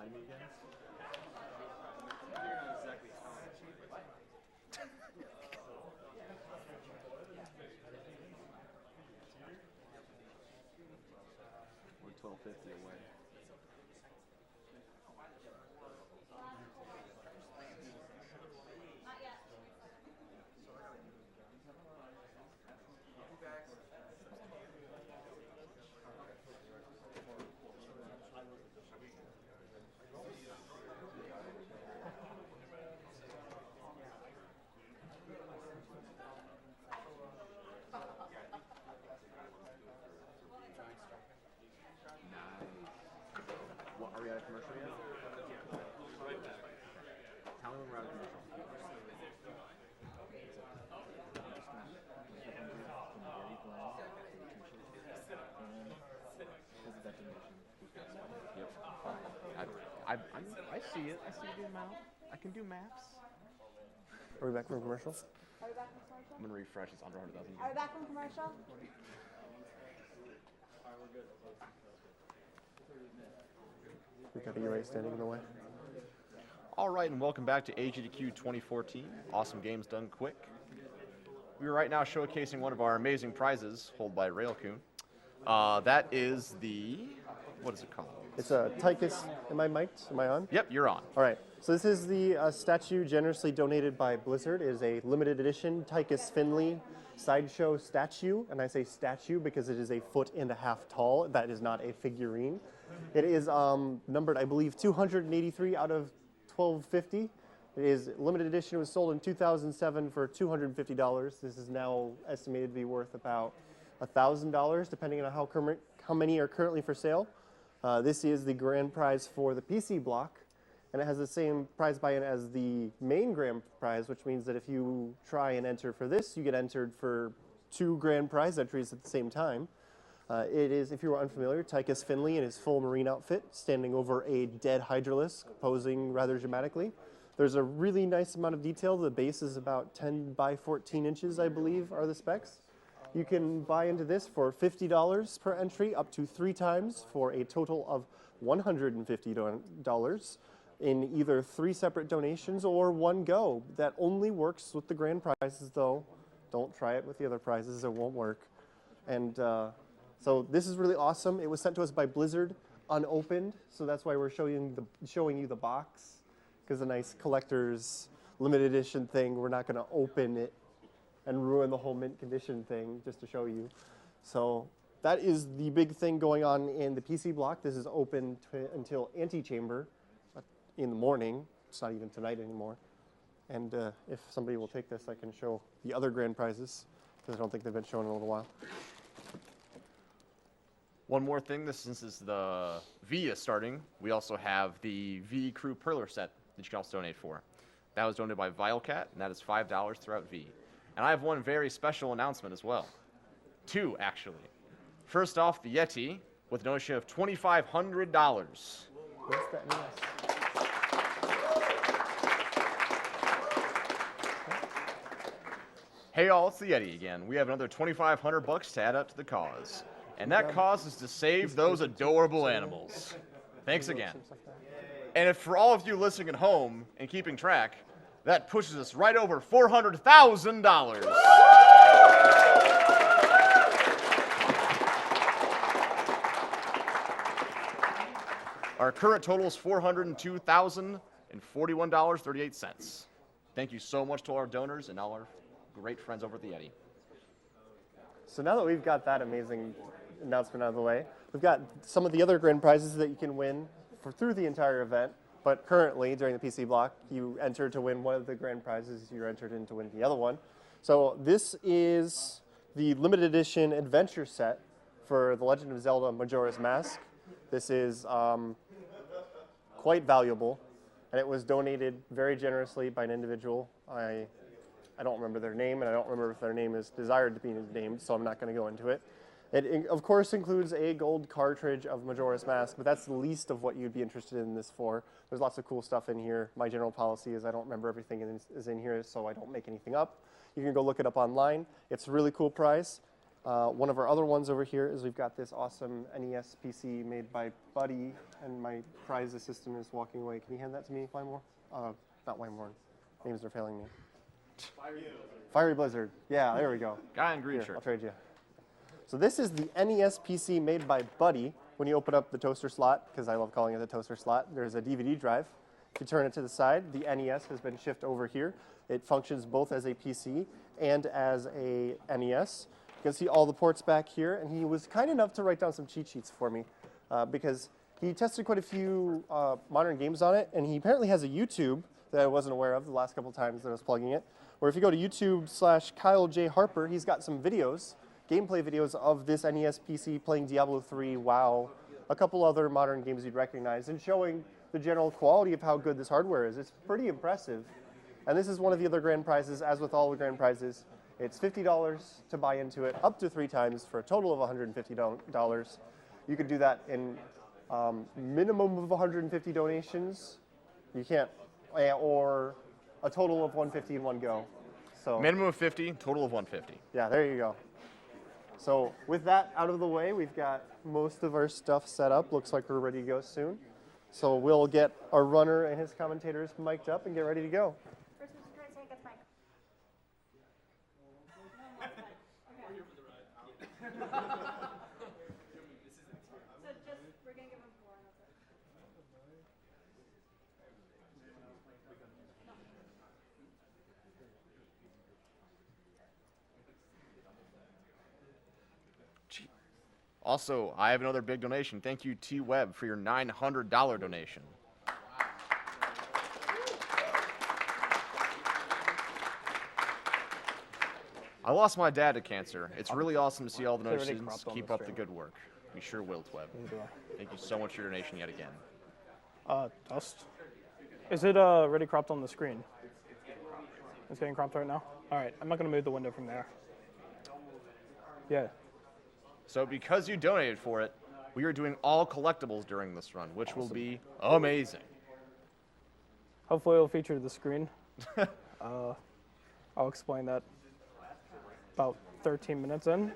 Remind me again. You're not exactly telling me. We're 1250 away. What, are we out of commercial yet? Right back. Tell me when we're out of commercial. Yep. I see it. I see the amount. I can do maps. Are we back from commercial? Are we back from commercial? I'm gonna refresh. It's under 100,000. Are we back from commercial? We got a UA standing in the way. All right, and welcome back to AGDQ 2014. Awesome games done quick. We are right now showcasing one of our amazing prizes, held by Railcoon. That is the, what is it called? It's a Tychus. Am I mic'd? Am I on? Yep, you're on. All right. So this is the statue generously donated by Blizzard. It is a limited edition Tychus Finley sideshow statue. And I say statue because it is 1.5 feet tall. That is not a figurine. It is numbered, I believe, 283 out of 1250. It is limited edition. It was sold in 2007 for $250. This is now estimated to be worth about $1,000, depending on how many are currently for sale. This is the grand prize for the PC block, and it has the same prize buy-in as the main grand prize, which means that if you try and enter for this, you get entered for 2 grand prize entries at the same time. It is, if you are unfamiliar, Tychus Finley in his full marine outfit, standing over a dead hydralisk, posing rather dramatically. There's a really nice amount of detail. The base is about 10 by 14 inches, I believe, are the specs. You can buy into this for $50 per entry, up to 3 times, for a total of $150 in either 3 separate donations or 1 go. That only works with the grand prizes, though. Don't try it with the other prizes, it won't work. And so this is really awesome. It was sent to us by Blizzard, unopened, so that's why we're showing you the box, because a nice collector's limited edition thing, we're not going to open it and ruin the whole mint condition thing just to show you. So that is the big thing going on in the PC block. This is open until antechamber in the morning. It's not even tonight anymore. And if somebody will take this, I can show the other grand prizes, because I don't think they've been shown in a little while. One more thing, since the V is starting, we also have the V Crew Perler set that you can also donate for. That was donated by Vilecat, and that is $5 throughout V. And I have one very special announcement as well. 2, actually. First off, the Yeti, with a donation of $2,500. What's that NES? Hey all, it's the Yeti again. We have another $2,500 to add up to the cause. And that cause is to save those adorable animals. Thanks again. And if for all of you listening at home and keeping track, that pushes us right over $400,000. Our current total is $402,041.38. Thank you so much to all our donors and all our great friends over at the Yeti. So now that we've got that amazing announcement out of the way, we've got some of the other grand prizes that you can win through the entire event. But currently, during the PC block, you enter to win one of the grand prizes. You're entered in to win the other one. So this is the limited edition adventure set for The Legend of Zelda Majora's Mask. This is quite valuable, and it was donated very generously by an individual. I don't remember their name, and I don't remember if their name is desired to be named, so I'm not going to go into it. It, of course, includes a gold cartridge of Majora's Mask, but that's the least of what you'd be interested in this for. There's lots of cool stuff in here. My general policy is I don't remember everything is in here, so I don't make anything up. You can go look it up online. It's a really cool prize. One of our other ones over here is we've got this awesome NES PC made by Buddy, and my prize assistant is walking away. Can you hand that to me, Wymore? Not Wymore. Names are failing me. FieryBlizzard. Yeah, there we go. Guy in green Here, shirt. I'll trade you. So this is the NES PC made by Buddy. When you open up the toaster slot, because I love calling it the toaster slot, there's a DVD drive. If you turn it to the side, the NES has been shifted over here. It functions both as a PC and as a NES. You can see all the ports back here, and he was kind enough to write down some cheat sheets for me because he tested quite a few modern games on it, and he apparently has a YouTube that I wasn't aware of the last couple times that I was plugging it, where if you go to YouTube/Kyle J. Harper, he's got some videos, gameplay videos of this NES PC playing Diablo 3, WoW, a couple other modern games you'd recognize, and showing the general quality of how good this hardware is. It's pretty impressive. And this is one of the other grand prizes. As with all the grand prizes, it's $50 to buy into it, up to 3 times for a total of $150. You could do that in minimum of 150 donations. You can't, or a total of 150 in one go. So Minimum of 50, total of 150. yeah, there you go. So with that out of the way, we've got most of our stuff set up. Looks like we're ready to go soon. So we'll get our runner and his commentators mic'd up and get ready to go. First, Mr. Trinkets, take us mic. So just, we're going to give him 4 and that's it. Also, I have another big donation. Thank you, T Webb, for your $900 donation. I lost my dad to cancer. It's really awesome to see all the It's already donations. cropped on Keep the up the stream. good work. We sure will, Tweb. Thank you so much for your donation yet again. Dust. Is it already cropped on the screen? It's getting cropped right now? All right, I'm not going to move the window from there. Yeah. So because you donated for it, we are doing all collectibles during this run, which will be amazing. Hopefully it'll feature the screen. I'll explain that about 13 minutes in. What's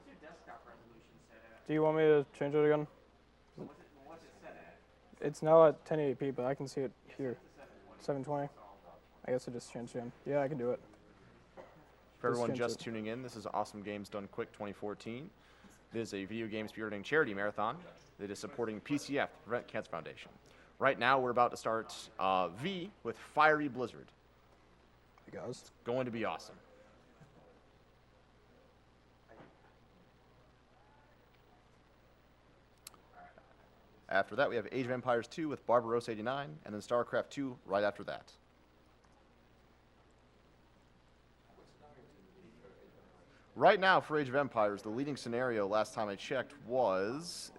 your desktop resolution set at? Do you want me to change it again? What's it set at? It's now at 1080p, but I can see it here. 720. I guess I just changed it again. Yeah, I can do it. For everyone change just it. tuning in, this is Awesome Games Done Quick 2014. It is a video game spearheading charity marathon that is supporting PCF, the Prevent Cancer Foundation. Right now, we're about to start V with FieryBlizzard. Hey guys. Going to be awesome. After that, we have Age of Empires 2 with Barbarossa 89, and then StarCraft 2 right after that. Right now, for Age of Empires, the leading scenario last time I checked was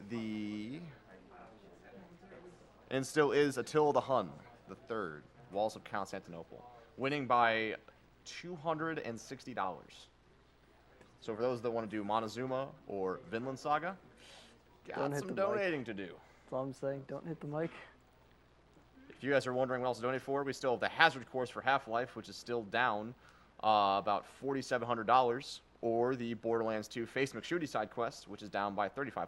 and still is Attila the Hun, the third, Walls of Constantinople, winning by $260. So for those that want to do Montezuma or Vinland Saga, got Don't hit some the mic. donating to do. That's all I'm saying. Don't hit the mic. If you guys are wondering what else to donate for, we still have the Hazard course for Half-Life, which is still down about $4,700, or the Borderlands 2 Face McShooty side quest, which is down by $3,500. I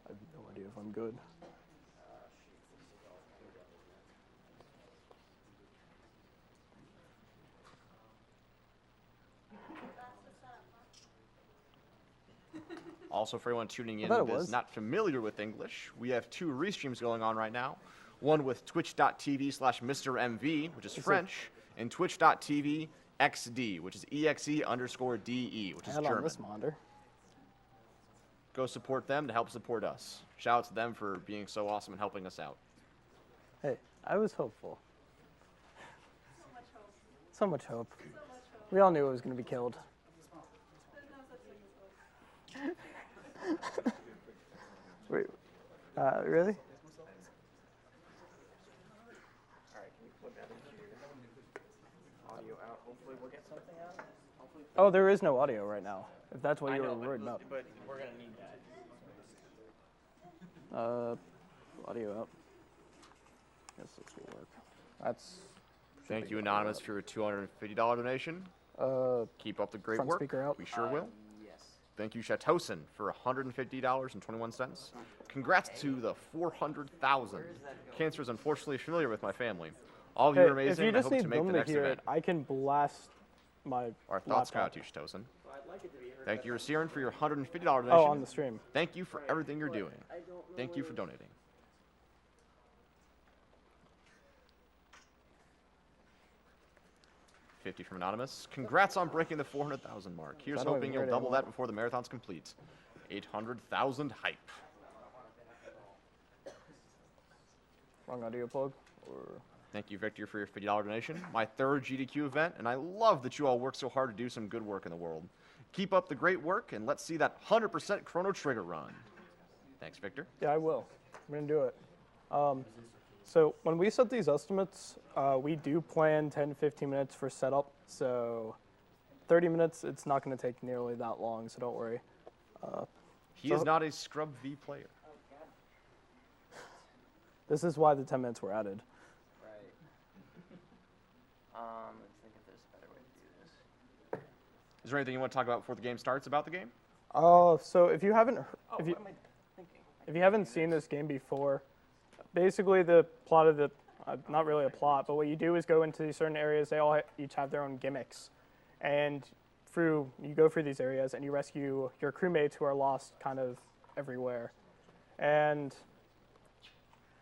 have no idea if I'm good. Also, for everyone tuning in thought it that is was. not familiar with English, we have 2 restreams going on right now. One with twitch.tv/MrMV, which is French, and twitch.tv XD, which is EXE_DE, which is Add on German. this monitor. Go support them to help support us. Shout out to them for being so awesome and helping us out. Hey, I was hopeful. So much hope. So much hope. So much hope. We all knew it was going to be killed. There's no such thing as hope. Wait, really? Audio out. Hopefully we'll get something out. Hopefully. Oh, there is no audio right now, if that's what I you were know, worried about. but we're gonna need that. Audio out. Guess this will work. That's. Thank you, Anonymous, for your $250 donation. Keep up the great Front work. speaker out. We sure will. Yes. Thank you, Chatosin, for $150.21. Congrats to the 400,000. Cancer is unfortunately familiar with my family. All of you Hey, are amazing. if you I just hope need to make them the to next hear event. it, I can blast my Our thoughts go laptop. out to you, Chatosin. Thank you, Rasiran, for your $150 donation. Oh, on the stream. Thank you for everything you're doing. Thank you for donating. $50 from Anonymous. Congrats on breaking the 400,000 mark. Here's I don't hoping even you'll hear it double anymore. that before the marathon's complete. 800,000 hype. Wrong audio plug. Or Thank you, Victor, for your $50 donation. My third GDQ event, and I love that you all work so hard to do some good work in the world. Keep up the great work, and let's see that 100% Chrono Trigger run. Thanks, Victor. yeah, I will. I'm gonna do it. So when we set these estimates, we do plan 10-15 minutes for setup. So 30 minutes, it's not gonna take nearly that long. So don't worry. He is not a Scrub V player. This is why the 10 minutes were added. Right. Let's think if there's a better way to do this. Is there anything you want to talk about before the game starts about the game? So if you haven't, if you What am I thinking? if you haven't seen this game before, basically the plot of the, not really a plot, but what you do is go into these certain areas. They all each have their own gimmicks, and you go through these areas and you rescue your crewmates who are lost kind of everywhere, and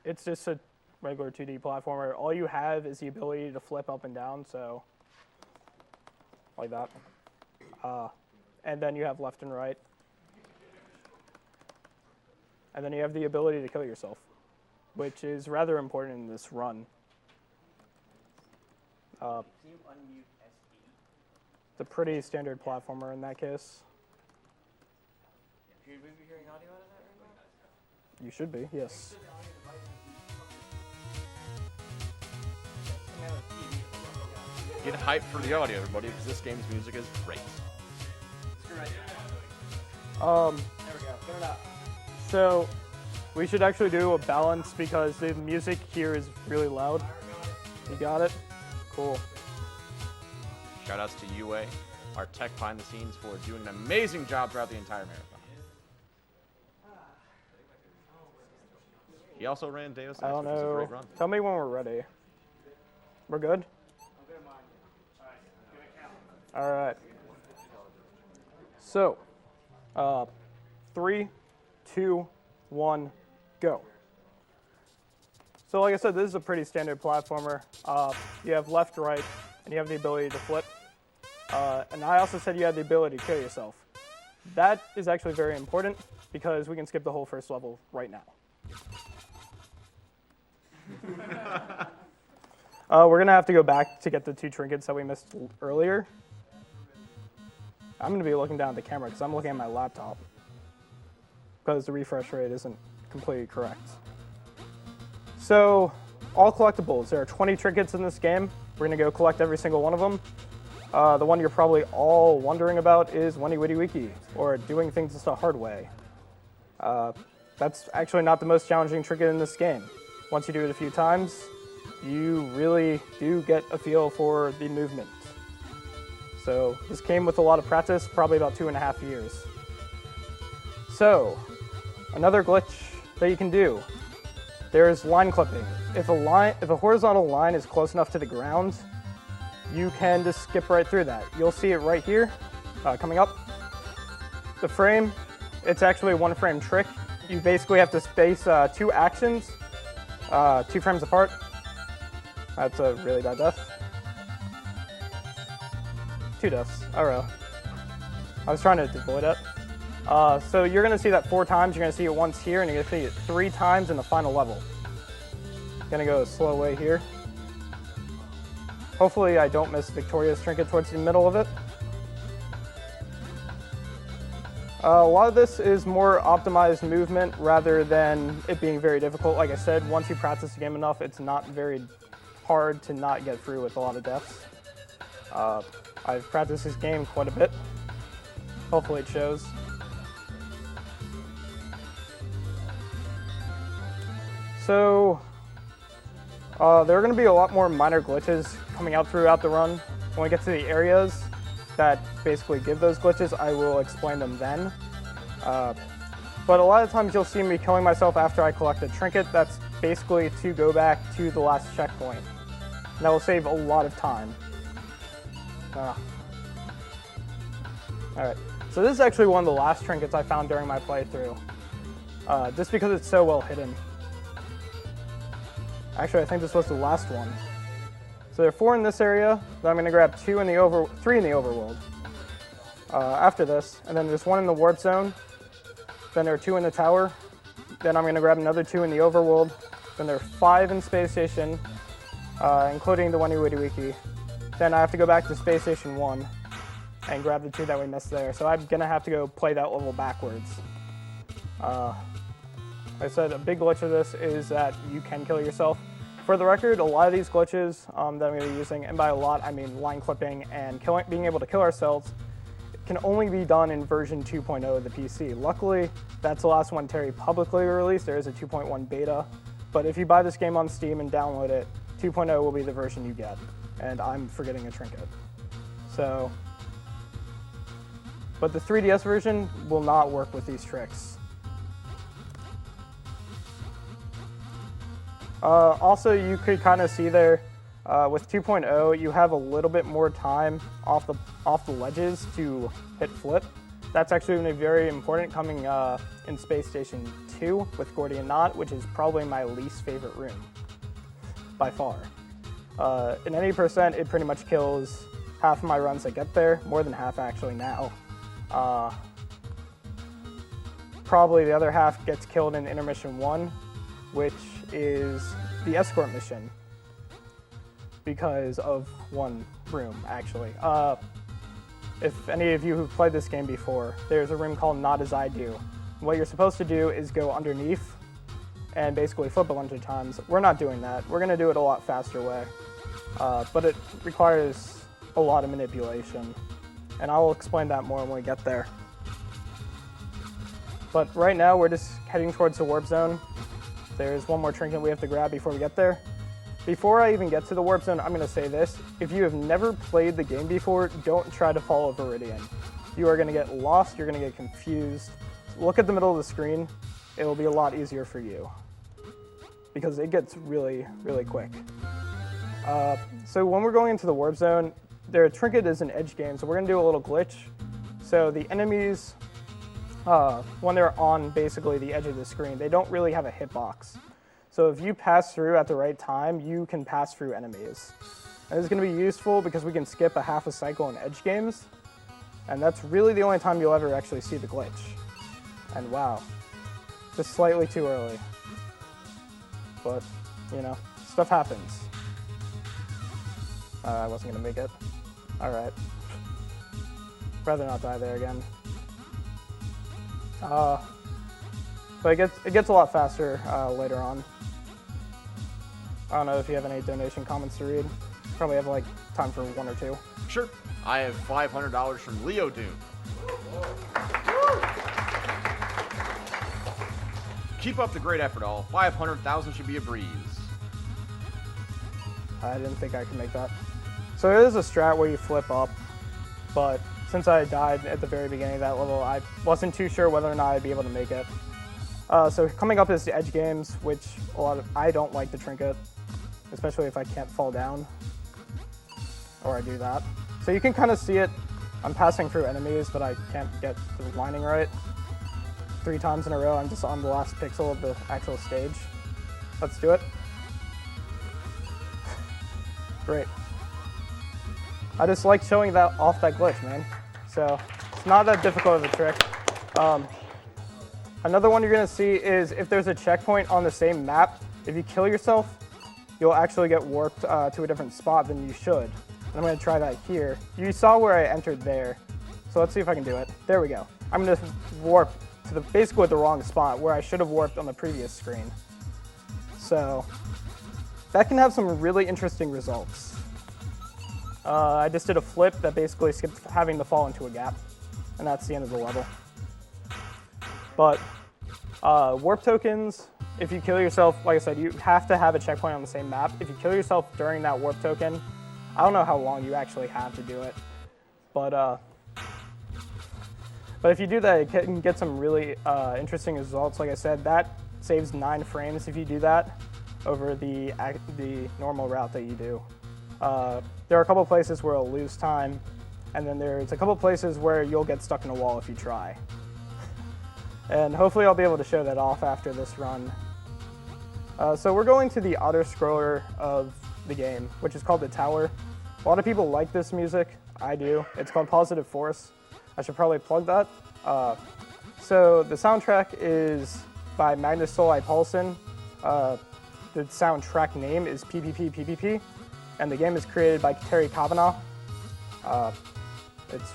it's just a regular 2D platformer. All you have is the ability to flip up and down, so like that, and then you have left and right, and then you have the ability to kill yourself, which is rather important in this run. Can you unmute SD? It's a pretty standard platformer in that case. Should we be hearing audio out of that right now? You should be, yes. Get hyped for the audio, everybody, because this game's music is great. Screw it. Um, There we go. Turn it up. so we should actually do a balance because the music here is really loud. You got it? Cool. Shoutouts to UA, our tech behind the scenes, for doing an amazing job throughout the entire marathon. He also ran Deus Ex, I don't which was a know. great run. Tell me when we're ready. We're good? All right. So, 3, 2, 1, go. So like I said, this is a pretty standard platformer. You have left, right, and you have the ability to flip. And I also said you had the ability to kill yourself. That is actually very important because we can skip the whole first level right now. We're gonna have to go back to get the 2 trinkets that we missed earlier. I'm gonna be looking down at the camera because I'm looking at my laptop because the refresh rate isn't completely correct. So, all collectibles. There are 20 trinkets in this game. We're gonna go collect every single one of them. The one you're probably all wondering about is Wendy Witty Wiki, or doing things the hard way. That's actually not the most challenging trinket in this game. Once you do it a few times, you really do get a feel for the movement. So this came with a lot of practice, probably about 2.5 years. So, another glitch that you can do. There's line clipping. If a horizontal line is close enough to the ground, you can just skip right through that. You'll see it right here, coming up. The frame, it's actually a 1-frame trick. You basically have to space 2 actions, 2 frames apart. That's a really bad death. 2 deaths, oh. I was trying to avoid it. So you're gonna see that 4 times. You're gonna see it once here, and you're gonna see it 3 times in the final level. Gonna go a slow way here. Hopefully I don't miss Victoria's trinket towards the middle of it. A lot of this is more optimized movement rather than it being very difficult. Like I said, once you practice the game enough, it's not very hard to not get through with a lot of deaths. I've practiced this game quite a bit. Hopefully it shows. So there are going to be a lot more minor glitches coming out throughout the run. When we get to the areas that basically give those glitches, I will explain them then. But a lot of times you'll see me killing myself after I collect a trinket. That's basically to go back to the last checkpoint. And that will save a lot of time. Alright, so this is actually one of the last trinkets I found during my playthrough. Just because it's so well hidden. Actually, I think this was the last one. So there are 4 in this area, then I'm going to grab 3 in the overworld. After this, and then there's 1 in the warp zone. Then there are 2 in the tower. Then I'm going to grab another 2 in the overworld. Then there are 5 in Space Station, including the Wani Witty Wiki. Then I have to go back to Space Station 1 and grab the 2 that we missed there. So I'm going to have to go play that level backwards. Like I said, a big glitch of this is that you can kill yourself. For the record, a lot of these glitches that I'm going to be using, and by a lot I mean line clipping and being able to kill ourselves, can only be done in version 2.0 of the PC. Luckily, that's the last one Terry publicly released. There is a 2.1 beta, but if you buy this game on Steam and download it, 2.0 will be the version you get, and I'm forgetting a trinket. So, but the 3DS version will not work with these tricks. Also, you could kind of see there, with 2.0, you have a little bit more time off the ledges to hit flip. That's actually going to be very important coming in Space Station 2 with Gordian Knot, which is probably my least favorite room, by far. In any percent, it pretty much kills half of my runs that get there, more than half actually now. Probably the other half gets killed in Intermission 1, which is the escort mission, because of one room, actually. If any of you who've played this game before, there's a room called Not As I Do. What you're supposed to do is go underneath and basically flip a bunch of times. We're not doing that. We're gonna do it a lot faster way. But it requires a lot of manipulation. And I will explain that more when we get there. But right now, we're just heading towards the warp zone. There's one more trinket we have to grab before we get there. Before I even get to the warp zone, I'm gonna say this. If you have never played the game before, don't try to follow Viridian. You are gonna get lost, you're gonna get confused. Look at the middle of the screen. It will be a lot easier for you, because it gets really, really quick. So when we're going into the warp zone, their trinket is an edge game, so we're gonna do a little glitch. So the enemies, when they're on basically the edge of the screen, they don't really have a hitbox. So if you pass through at the right time, you can pass through enemies. And this is going to be useful because we can skip a half a cycle in edge games, and that's really the only time you'll ever actually see the glitch. And wow, just slightly too early. But, you know, stuff happens. I wasn't going to make it. Alright. Rather not die there again. But it gets a lot faster later on. I don't know if you have any donation comments to read. Probably have like time for 1 or 2. Sure. I have $500 from Leo Doom. Keep up the great effort, all. 500,000 should be a breeze. I didn't think I could make that. So there is a strat where you flip up, but since I died at the very beginning of that level, I wasn't too sure whether or not I'd be able to make it. So coming up is the edge games, which I don't like the trinket, especially if I can't fall down, or I do that. So you can kind of see it. I'm passing through enemies, but I can't get the lining right. 3 times in a row, I'm just on the last pixel of the actual stage. Let's do it. Great. I just like showing that off that glitch, man. So it's not that difficult of a trick. Another one you're gonna see is if there's a checkpoint on the same map, if you kill yourself, you'll actually get warped to a different spot than you should. And I'm gonna try that here. You saw where I entered there. So let's see if I can do it. There we go. I'm gonna warp to basically the wrong spot where I should have warped on the previous screen. So that can have some really interesting results. I just did a flip that basically skipped having to fall into a gap, and that's the end of the level. But warp tokens if you kill yourself, like I said, you have to have a checkpoint on the same map. If you kill yourself during that warp token, I don't know how long you actually have to do it, but if you do that, it can get some really interesting results. Like I said, that saves 9 frames if you do that over the normal route that you do. There are a couple places where it'll lose time, and then there's a couple places where you'll get stuck in a wall if you try. And hopefully I'll be able to show that off after this run. So we're going to the auto-scroller of the game, which is called The Tower. A lot of people like this music. I do. It's called Positive Force. I should probably plug that. So the soundtrack is by Magnus Soli Paulsen. The soundtrack name is PPP, and the game is created by Terry Kavanagh. It's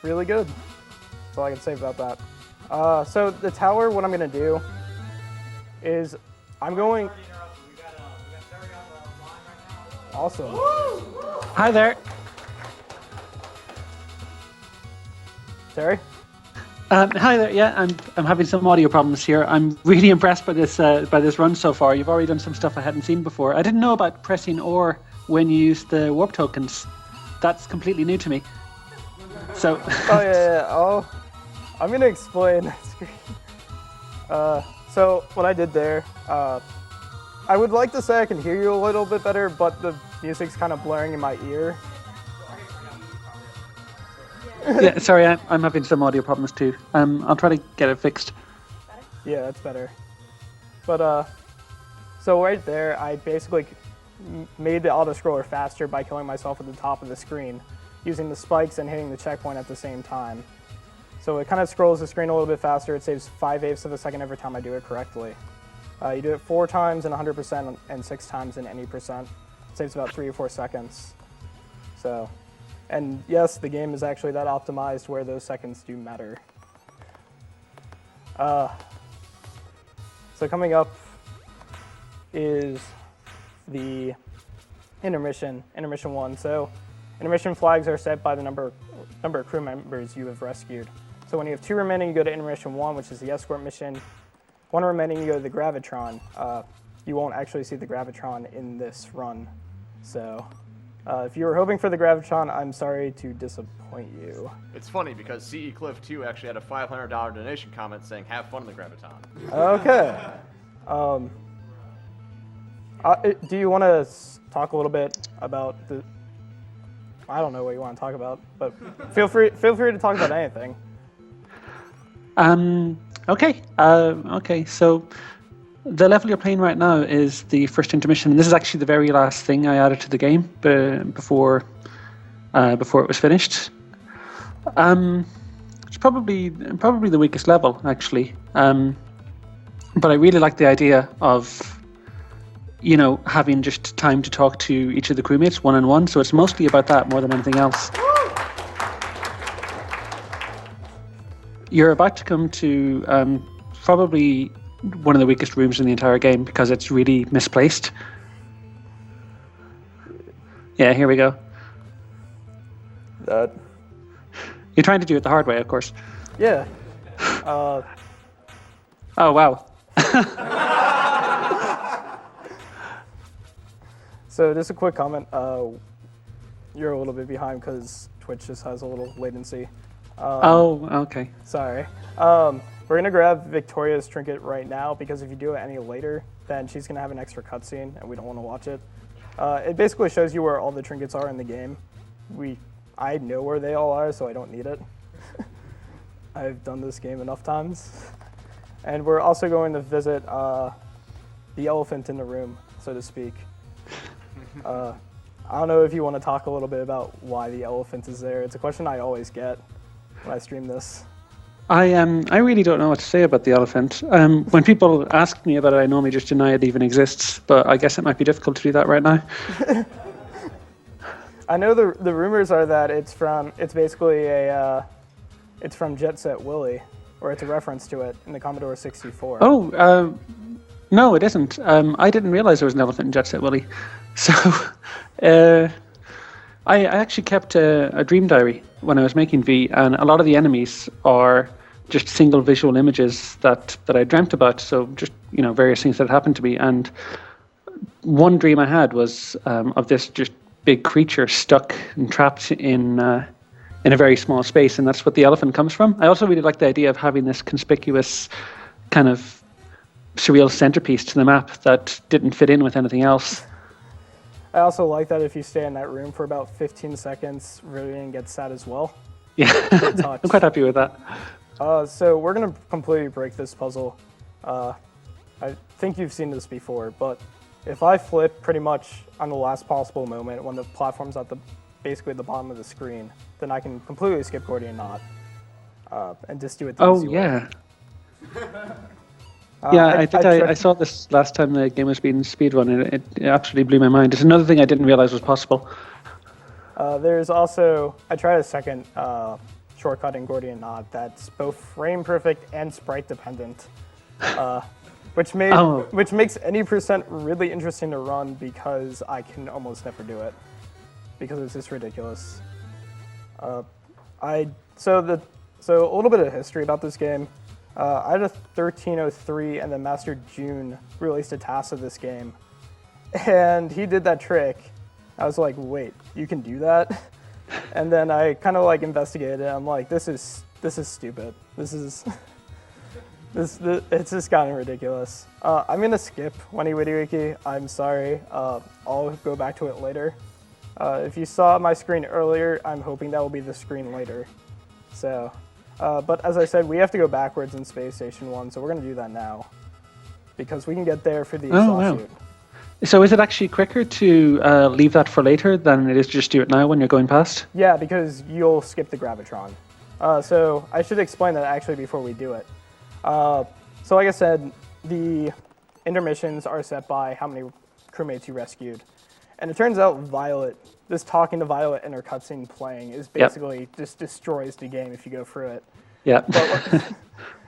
really good. That's all I can say about that. So the tower, what I'm going to do is I'm going... Awesome. Hi there. Terry? Hi there. Yeah, I'm having some audio problems here. I'm really impressed by this run so far. You've already done some stuff I hadn't seen before. I didn't know about pressing or when you use the warp tokens. That's completely new to me. So. Oh yeah. Oh, I'm gonna explain that screen. So what I did there, I would like to say I can hear you a little bit better, but the music's kind of blaring in my ear. Yeah, sorry, I'm having some audio problems too. I'll try to get it fixed. Yeah, that's better. But so right there, I basically made the auto-scroller faster by killing myself at the top of the screen, using the spikes and hitting the checkpoint at the same time. So it kind of scrolls the screen a little bit faster. It saves 5/8 of a second every time I do it correctly. You do it 4 times in 100% and 6 times in any percent. It saves about 3 or 4 seconds. So. And yes, the game is actually that optimized where those seconds do matter. So coming up is the intermission 1. So intermission flags are set by the number of crew members you have rescued. So when you have 2 remaining, you go to intermission 1, which is the escort mission. 1 remaining, you go to the Gravitron. You won't actually see the Gravitron in this run. So. If you were hoping for the Gravitron, I'm sorry to disappoint you. It's funny because CE Cliff 2 actually had a $500 donation comment saying, "Have fun in the Graviton." Okay. Do you want to talk a little bit about the... I don't know what you want to talk about, but feel free to talk about anything. Okay. Okay, so the level you're playing right now is the first intermission, and this is actually the very last thing I added to the game before it was finished. It's probably the weakest level, actually. But I really like the idea of, having just time to talk to each of the crewmates one-on-one, so it's mostly about that more than anything else. You're about to come to probably one of the weakest rooms in the entire game because it's really misplaced. Yeah, here we go. You're trying to do it the hard way, of course. Yeah. Oh, wow. So just a quick comment. You're a little bit behind because Twitch just has a little latency. Oh, okay. Sorry. We're going to grab Victoria's trinket right now because if you do it any later, then she's going to have an extra cutscene and we don't want to watch it. It basically shows you where all the trinkets are in the game. I know where they all are, so I don't need it. I've done this game enough times. And we're also going to visit the elephant in the room, so to speak. I don't know if you want to talk a little bit about why the elephant is there. It's a question I always get when I stream this. I really don't know what to say about the elephant. When people ask me about it, I normally just deny it even exists, but I guess it might be difficult to do that right now. I know the rumors are that it's basically it's from Jet Set Willy, or it's a reference to it in the Commodore 64. Oh, no, it isn't. I didn't realize there was an elephant in Jet Set Willy. So, I actually kept a dream diary when I was making V, and a lot of the enemies are just single visual images that I dreamt about. So just various things that happened to me. And one dream I had was of this just big creature stuck and trapped in a very small space, and that's what the elephant comes from. I also really like the idea of having this conspicuous kind of surreal centerpiece to the map that didn't fit in with anything else. I also like that if you stay in that room for about 15 seconds, Rivian gets sad as well. Yeah, I'm quite happy with that. So we're going to completely break this puzzle. I think you've seen this before, but if I flip pretty much on the last possible moment when the platform's at basically the bottom of the screen, then I can completely skip Gordian Knot and just do it the easy way. Yeah. Yeah, I think I saw this last time the game was being speedrun, and it absolutely blew my mind. It's another thing I didn't realize was possible. There's also, I tried a second shortcut in Gordian Knot that's both frame perfect and sprite dependent, which makes any percent really interesting to run because I can almost never do it because it's just ridiculous. So a little bit of history about this game. I had a 1303 and then Master June released a task of this game, and he did that trick. I was like, wait, you can do that? And then I kind of like investigated it. I'm like, this is stupid. It's just gotten ridiculous. I'm gonna skip Wenny Witty Wiki. I'm sorry. I'll go back to it later. If you saw my screen earlier, I'm hoping that will be the screen later. So. But as I said, we have to go backwards in Space Station 1, so we're going to do that now. Because we can get there for the exhaust chute. So is it actually quicker to leave that for later than it is to just do it now when you're going past? Yeah, because you'll skip the Gravitron. So I should explain that actually before we do it. So like I said, the intermissions are set by how many crewmates you rescued. And it turns out this talking to Violet in her cutscene playing is basically just destroys the game if you go through it. Yeah.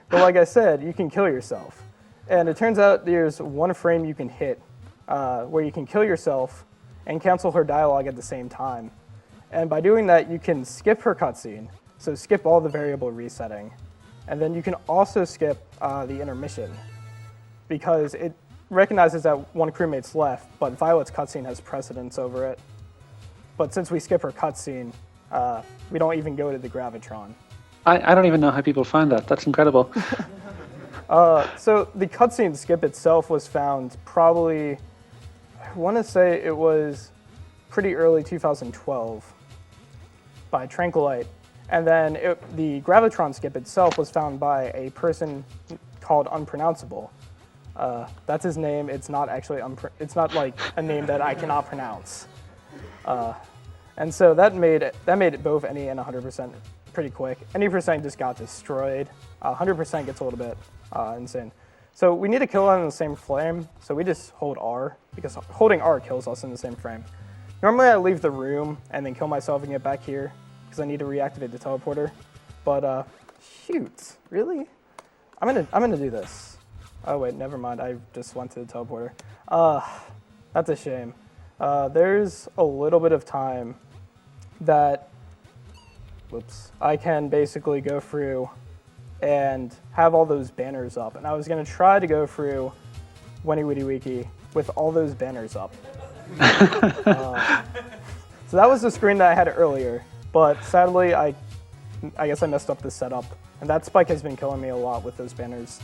But like I said, you can kill yourself. And it turns out there's one frame you can hit where you can kill yourself and cancel her dialogue at the same time. And by doing that, you can skip her cutscene, so skip all the variable resetting. And then you can also skip the intermission because it recognizes that one crewmate's left, but Violet's cutscene has precedence over it. But since we skip her cutscene, we don't even go to the Gravitron. I don't even know how people find that. That's incredible. So the cutscene skip itself was found probably, I want to say it was pretty early 2012 by Tranquilite. And then the Gravitron skip itself was found by a person called Unpronounceable. That's his name. It's not actually it's not like a name that I cannot pronounce. And so that made it both any and 100% pretty quick. Any percent just got destroyed. 100% gets a little bit insane. So we need to kill them in the same frame. So we just hold R because holding R kills us in the same frame. Normally I leave the room and then kill myself and get back here because I need to reactivate the teleporter. But shoot, really? I'm gonna do this. Oh wait, never mind. I just went to the teleporter. That's a shame. There's a little bit of time that, I can basically go through and have all those banners up. And I was gonna try to go through Wenny Witty Wiki with all those banners up. So that was the screen that I had earlier, but sadly I guess I messed up the setup. And that spike has been killing me a lot with those banners.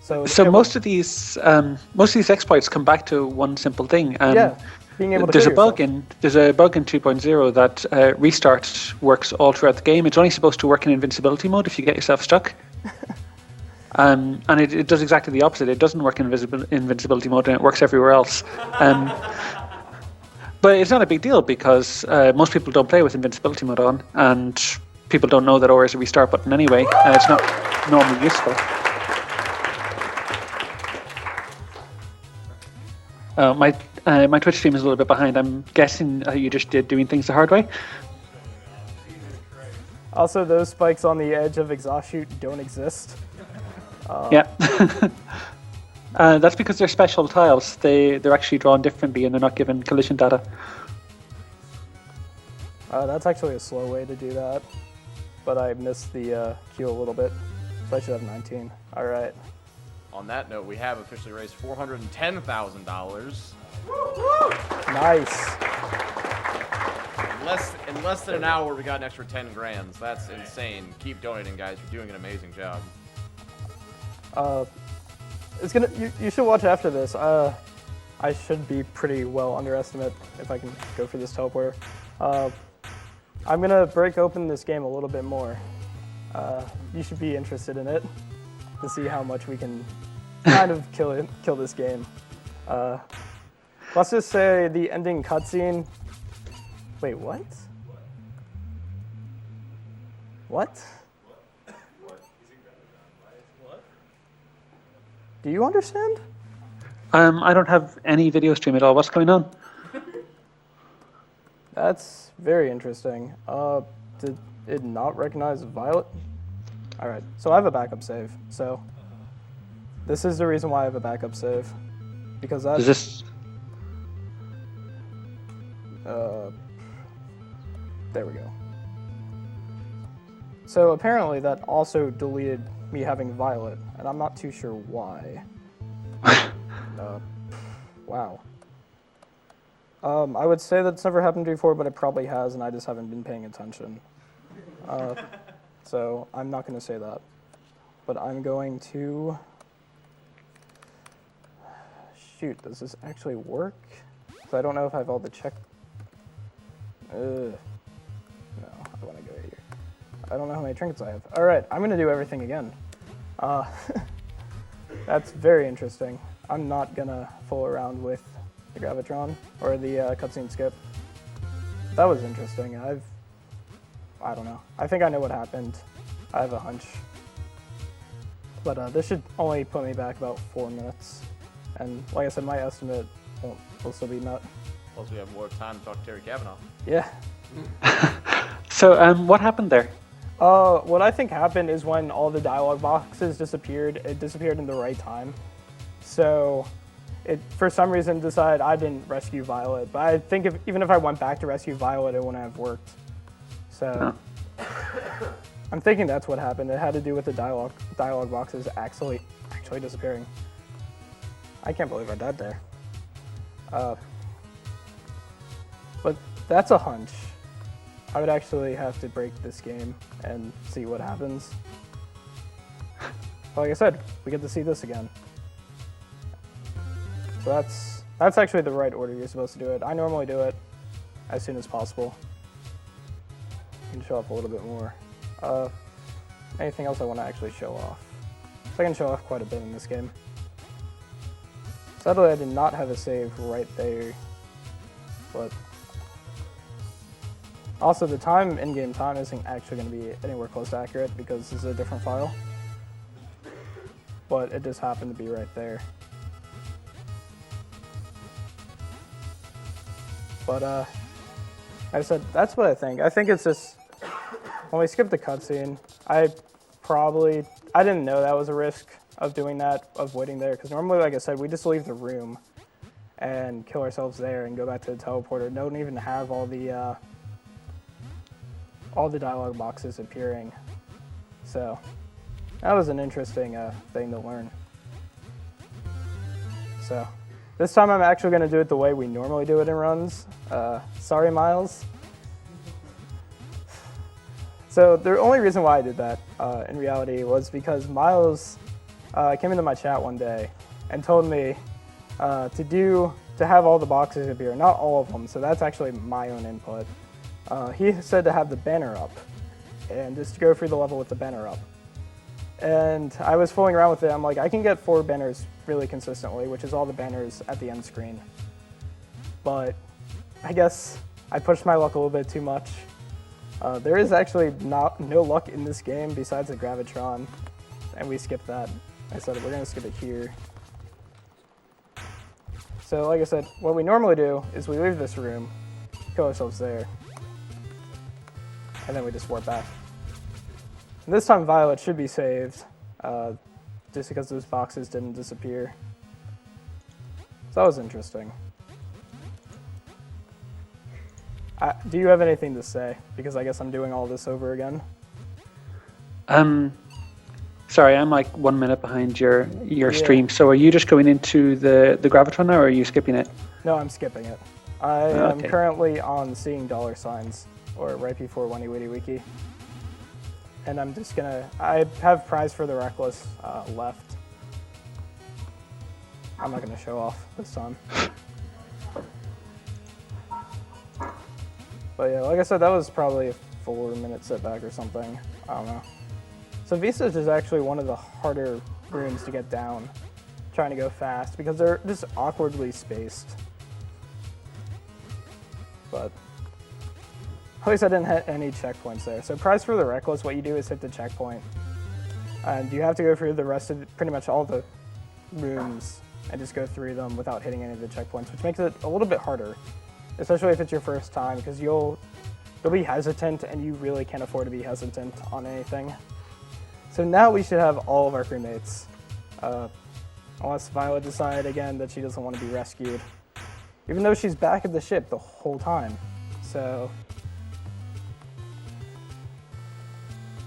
So most of these exploits come back to one simple thing. Being able to there's a kill bug in 2.0 that restart works all throughout the game. It's only supposed to work in invincibility mode if you get yourself stuck. And it does exactly the opposite. It doesn't work in invincibility mode, and it works everywhere else. But it's not a big deal because most people don't play with invincibility mode on, and people don't know that OR is a restart button anyway. It's not normally useful. My Twitch stream is a little bit behind. I'm guessing you just did doing things the hard way. Also, those spikes on the edge of exhaust chute don't exist. Yeah. That's because they're special tiles. They're actually drawn differently and they're not given collision data. That's actually a slow way to do that, but I missed the cue a little bit. So I should have 19. All right. On that note, we have officially raised $410,000. Nice. In less than an hour, we got an extra 10 grand. That's insane. Keep donating, guys. You're doing an amazing job. It's gonna. You should watch after this. I should be pretty well underestimate if I can go for this teleporter. I'm gonna break open this game a little bit more. You should be interested in it to see how much we can kind of kill this game. Let's just say the ending cutscene. Wait, what? What? Do you understand? I don't have any video stream at all. What's going on? That's very interesting. Did it not recognize Violet? All right, so I have a backup save. So this is the reason why I have a backup save, because that. Is this? There we go. So apparently that also deleted me having Violet, and I'm not too sure why. Wow. I would say that's never happened before, but it probably has, and I just haven't been paying attention. So I'm not going to say that. But I'm going to... Shoot, does this actually work? Because I don't know if I have all the check... No, I want to go here. I don't know how many trinkets I have. All right, I'm going to do everything again. That's very interesting. I'm not going to fool around with the Gravitron or the cutscene skip. That was interesting. I don't know. I think I know what happened. I have a hunch. But this should only put me back about 4 minutes. And like I said, my estimate will still be met. Plus, we have more time to talk to Terry Kavanaugh. Yeah. So, what happened there? What I think happened is when all the dialogue boxes disappeared, it disappeared in the right time. So it, for some reason, decided I didn't rescue Violet. But I think even if I went back to rescue Violet, it wouldn't have worked. So I'm thinking that's what happened. It had to do with the dialogue boxes actually disappearing. I can't believe I died there. But that's a hunch. I would actually have to break this game and see what happens. Like I said, we get to see this again. So that's actually the right order you're supposed to do it. I normally do it as soon as possible. You can show off a little bit more. Anything else I want to actually show off? So I can show off quite a bit in this game. Sadly, I did not have a save right there, but also the in-game time isn't actually going to be anywhere close to accurate because this is a different file, but it just happened to be right there. But like I said, that's what I think. I think it's just when we skip the cutscene, I didn't know that was a risk of doing that, of waiting there, because normally, like I said, we just leave the room and kill ourselves there and go back to the teleporter. Don't even have all the dialogue boxes appearing. So that was an interesting thing to learn. So this time I'm actually going to do it the way we normally do it in runs. Sorry, Miles. So the only reason why I did that in reality was because Miles came into my chat one day and told me to have all the boxes appear, not all of them, so that's actually my own input. He said to have the banner up and just to go through the level with the banner up. And I was fooling around with it. I'm like, I can get 4 banners really consistently, which is all the banners at the end screen. But I guess I pushed my luck a little bit too much. There is actually no luck in this game besides the Gravitron, and we skipped that. I said we're gonna skip it here. So like I said, what we normally do is we leave this room, kill ourselves there, and then we just warp back. And this time Violet should be saved, just because those boxes didn't disappear. So that was interesting. Do you have anything to say? Because I guess I'm doing all this over again. Sorry, I'm like 1 minute behind your stream. So are you just going into the Gravitron now, or are you skipping it? No, I'm skipping it. I am currently on seeing $signs, or right before Wendy Witty Wiki. And I'm just gonna, I have prize for the Reckless left. I'm not gonna show off this time. But yeah, like I said, that was probably a 4-minute setback or something. I don't know. So V-Stage is actually one of the harder rooms to get down, trying to go fast, because they're just awkwardly spaced. But at least I didn't hit any checkpoints there. So prize for the Reckless, what you do is hit the checkpoint. And you have to go through the rest of, pretty much all the rooms, and just go through them without hitting any of the checkpoints, which makes it a little bit harder, especially if it's your first time, because you'll be hesitant, and you really can't afford to be hesitant on anything. So now we should have all of our crewmates, unless Violet decided again that she doesn't want to be rescued, even though she's back at the ship the whole time. So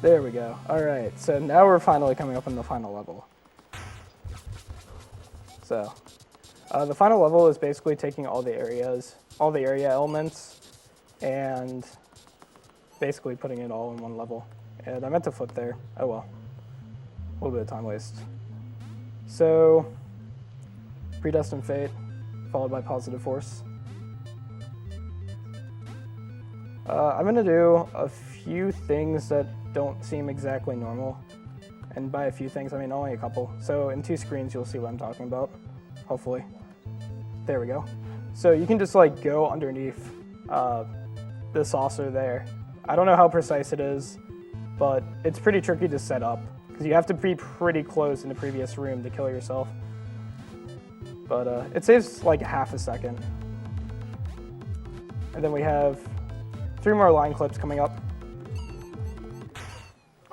there we go. All right, so now we're finally coming up on the final level. So the final level is basically taking all the area elements, and basically putting it all in one level. And I meant to flip there. Oh well. A little bit of time waste. So, Predestined Fate, followed by Positive Force. I'm going to do a few things that don't seem exactly normal. And by a few things, I mean only a couple. So in 2 screens, you'll see what I'm talking about, hopefully. There we go. So you can just like go underneath the saucer there. I don't know how precise it is, but it's pretty tricky to set up, because you have to be pretty close in the previous room to kill yourself. But it saves like half a second. And then we have 3 more line clips coming up.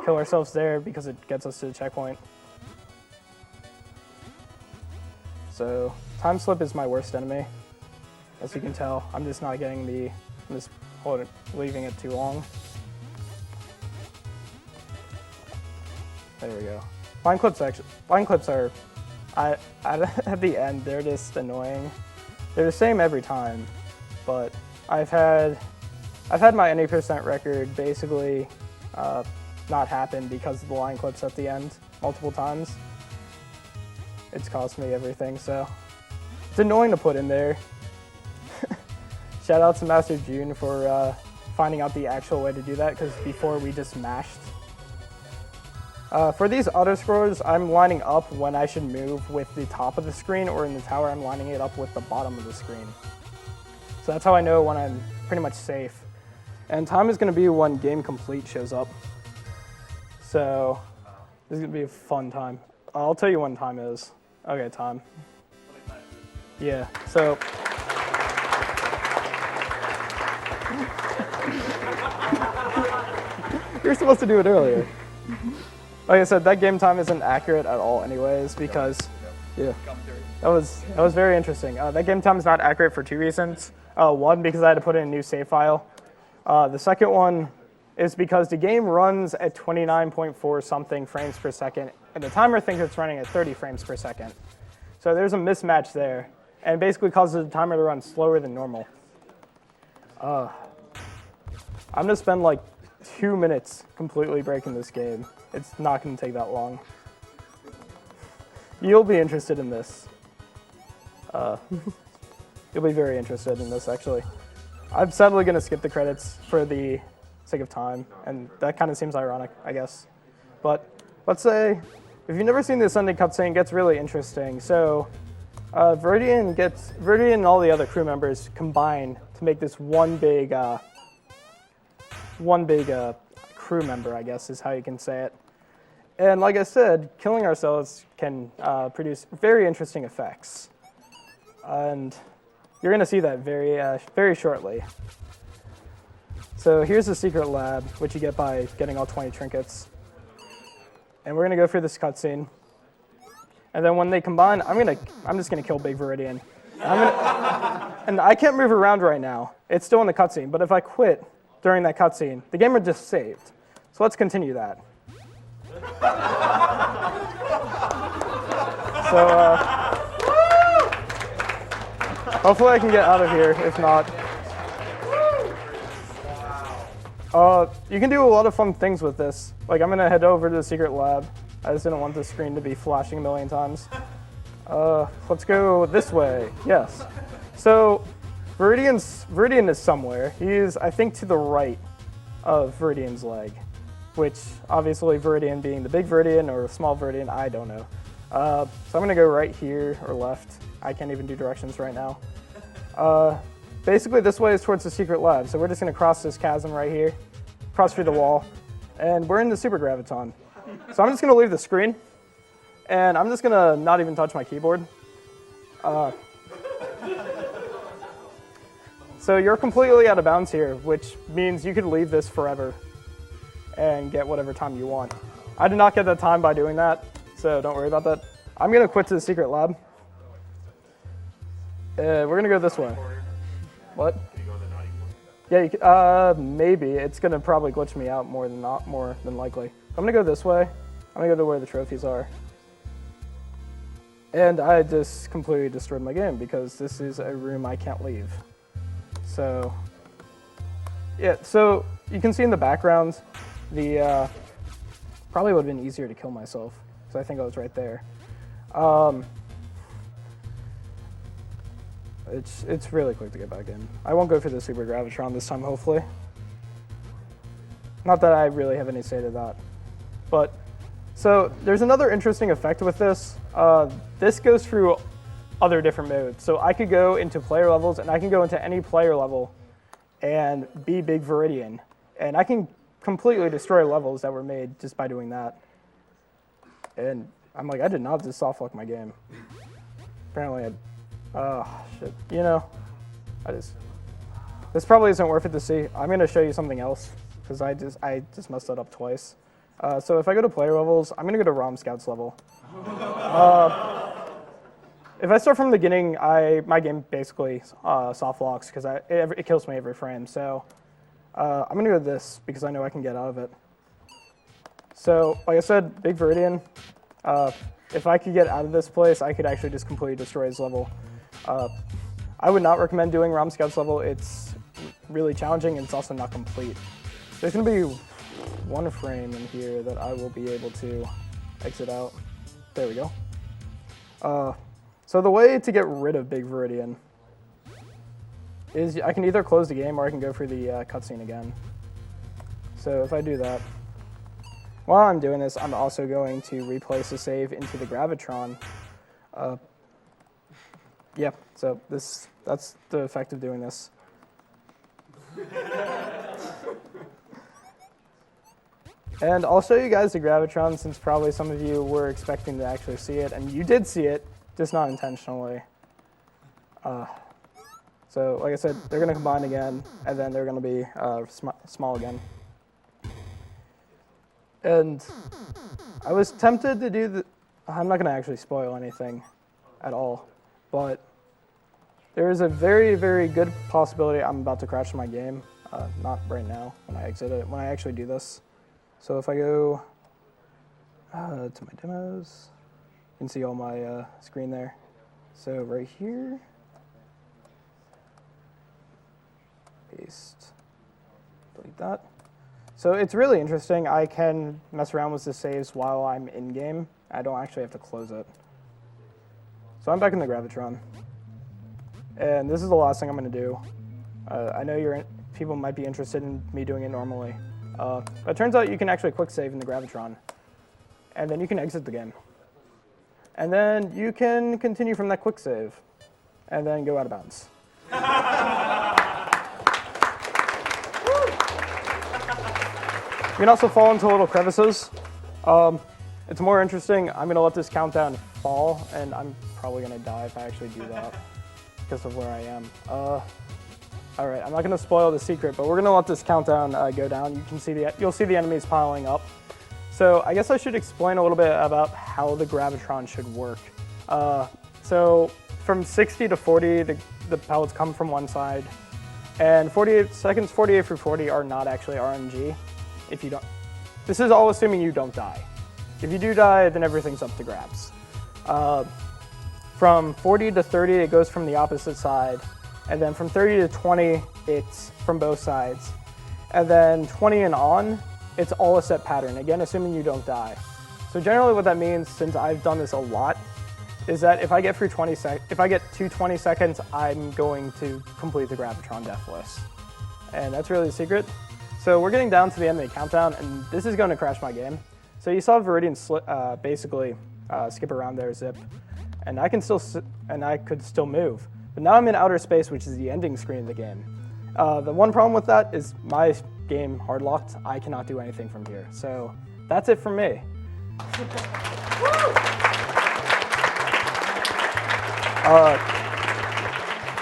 Kill ourselves there because it gets us to the checkpoint. So time slip is my worst enemy. As you can tell, I'm just not getting the, I'm just leaving it too long. There we go. Line clips are, at the end, they're just annoying. They're the same every time, but I've had my any percent record basically not happen because of the line clips at the end multiple times. It's cost me everything, so it's annoying to put in there. Shout out to Master June for finding out the actual way to do that, because before we just mashed. For these auto-scrollers, I'm lining up when I should move with the top of the screen, or in the tower, I'm lining it up with the bottom of the screen. So that's how I know when I'm pretty much safe. And time is going to be when game complete shows up. So this is going to be a fun time. I'll tell you when time is. Okay, time. Yeah, so. You're supposed to do it earlier. Like I said, that game time isn't accurate at all anyways, because, yeah, that was very interesting. That game time is not accurate for 2 reasons. One, because I had to put in a new save file. The second one is because the game runs at 29.4 something frames per second, and the timer thinks it's running at 30 frames per second. So there's a mismatch there, and basically causes the timer to run slower than normal. I'm gonna spend like 2 minutes completely breaking this game. It's not going to take that long. You'll be interested in this. You'll be very interested in this, actually. I'm sadly going to skip the credits for the sake of time, and that kind of seems ironic, I guess. But let's say, if you've never seen the Ascending cutscene, it gets really interesting. So Viridian and all the other crew members combine to make this one big crew member, I guess is how you can say it. And like I said, killing ourselves can produce very interesting effects. And you're going to see that very shortly. So here's the secret lab, which you get by getting all 20 trinkets. And we're going to go through this cutscene. And then when they combine, I'm just going to kill Big Viridian. And I can't move around right now. It's still in the cutscene, but if I quit during that cutscene, the game would just saved. So let's continue that. So hopefully I can get out of here. If not, you can do a lot of fun things with this. Like I'm gonna head over to the secret lab. I just didn't want the screen to be flashing a million times. Let's go this way. Yes. So Viridian is somewhere. He is, I think, to the right of Viridian's leg, which obviously Viridian being the big Viridian or small Viridian, I don't know. So I'm gonna go right here or left. I can't even do directions right now. Basically this way is towards the secret lab. So we're just gonna cross this chasm right here, cross through the wall, and we're in the super graviton. So I'm just gonna leave the screen, and I'm just gonna not even touch my keyboard. So you're completely out of bounds here, which means you could leave this forever and get whatever time you want. I did not get that time by doing that, so don't worry about that. I'm gonna quit to the secret lab. We're gonna go this way. What? Can you go in the naughty corner? Yeah, you can, maybe. It's gonna probably glitch me out more than likely. I'm gonna go this way. I'm gonna go to where the trophies are. And I just completely destroyed my game because this is a room I can't leave. So, yeah, so you can see in the background, probably would have been easier to kill myself, because I think I was right there. It's really quick to get back in. I won't go for the Super Gravitron this time, hopefully. Not that I really have any say to that. But, so there's another interesting effect with this. This goes through other different modes. So I could go into player levels, and I can go into any player level and be Big Viridian. And I can completely destroy levels that were made just by doing that. And I'm like, I did not just softlock my game. Apparently shit. You know, this probably isn't worth it to see. I'm gonna show you something else, because I just messed that up twice. So if I go to player levels, I'm gonna go to ROM Scouts level. If I start from the beginning, my game basically soft locks because it kills me every frame. So I'm gonna go to this because I know I can get out of it. So like I said, Big Viridian. If I could get out of this place, I could actually just completely destroy his level. I would not recommend doing ROM Scouts level. It's really challenging and it's also not complete. There's gonna be one frame in here that I will be able to exit out. There we go. So the way to get rid of Big Viridian is I can either close the game or I can go for the cutscene again. So if I do that, while I'm doing this, I'm also going to replace the save into the Gravitron. Yeah, so that's the effect of doing this. And I'll show you guys the Gravitron since probably some of you were expecting to actually see it, and you did see it, just not intentionally. So like I said, they're going to combine again, and then they're going to be small again. And I was tempted to do I'm not going to actually spoil anything at all, but there is a very, very good possibility I'm about to crash my game. Not right now, when I exit it, when I actually do this. So if I go to my demos, you can see all my screen there. So right here, paste, delete that. So it's really interesting. I can mess around with the saves while I'm in game. I don't actually have to close it. So I'm back in the Gravitron. And this is the last thing I'm going to do. I know people might be interested in me doing it normally. But it turns out you can actually quick save in the Gravitron. And then you can exit the game. And then you can continue from that quick save. And then go out of bounds. You can also fall into little crevices. It's more interesting. I'm going to let this countdown fall, and I'm probably going to die if I actually do that because of where I am. All right, I'm not going to spoil the secret, but we're going to let this countdown go down. You'll see the enemies piling up. So I guess I should explain a little bit about how the Gravitron should work. So from 60 to 40, the pellets come from one side, and 48 through 40 are not actually RNG. If you don't, this is all assuming you don't die. If you do die, then everything's up to grabs. From 40 to 30, it goes from the opposite side. And then from 30 to 20, it's from both sides. And then 20 and on, it's all a set pattern. Again, assuming you don't die. So generally what that means, since I've done this a lot, is that if I get to 20 seconds, I'm going to complete the Gravitron Deathless. And that's really the secret. So we're getting down to the end of the countdown, and this is going to crash my game. So you saw Viridian basically skip around there, zip, and I could still move. But now I'm in outer space, which is the ending screen of the game. The one problem with that is my game hard locked. I cannot do anything from here. So that's it from me.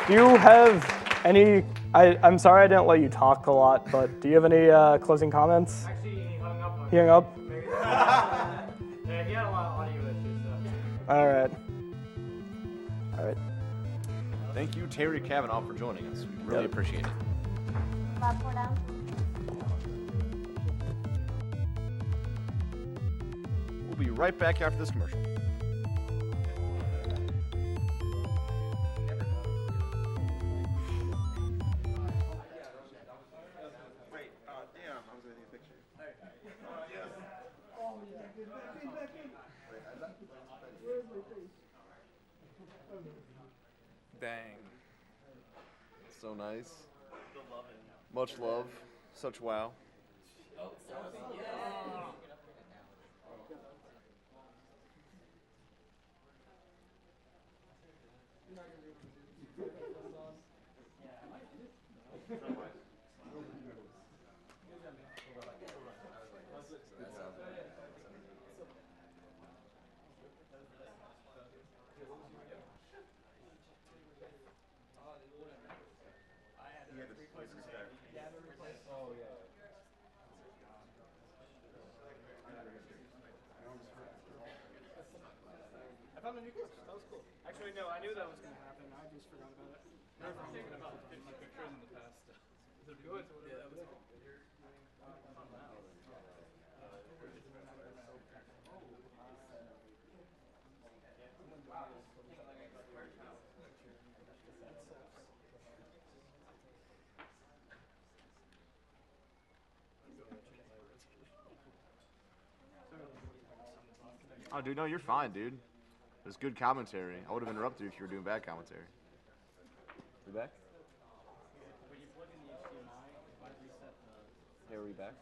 Do you have any? I'm sorry I didn't let you talk a lot, but do you have any closing comments? Actually, he hung up on He hung up? Yeah, he had a lot of audio issues, so. All right. All right. Thank you, Terry Kavanaugh, for joining us. We really appreciate it. Last one down. We'll be right back after this commercial. Dang. So nice. Much love. Such wow. I found a new glitch. That was cool. Actually, no, I knew that was going to happen. I just forgot about it. I've taken about 50 pictures in the past. Is it good? Yeah, that was cool. Oh, dude, no, you're fine, dude. It was good commentary. I would have interrupted you if you were doing bad commentary. We back? Hey, are we back?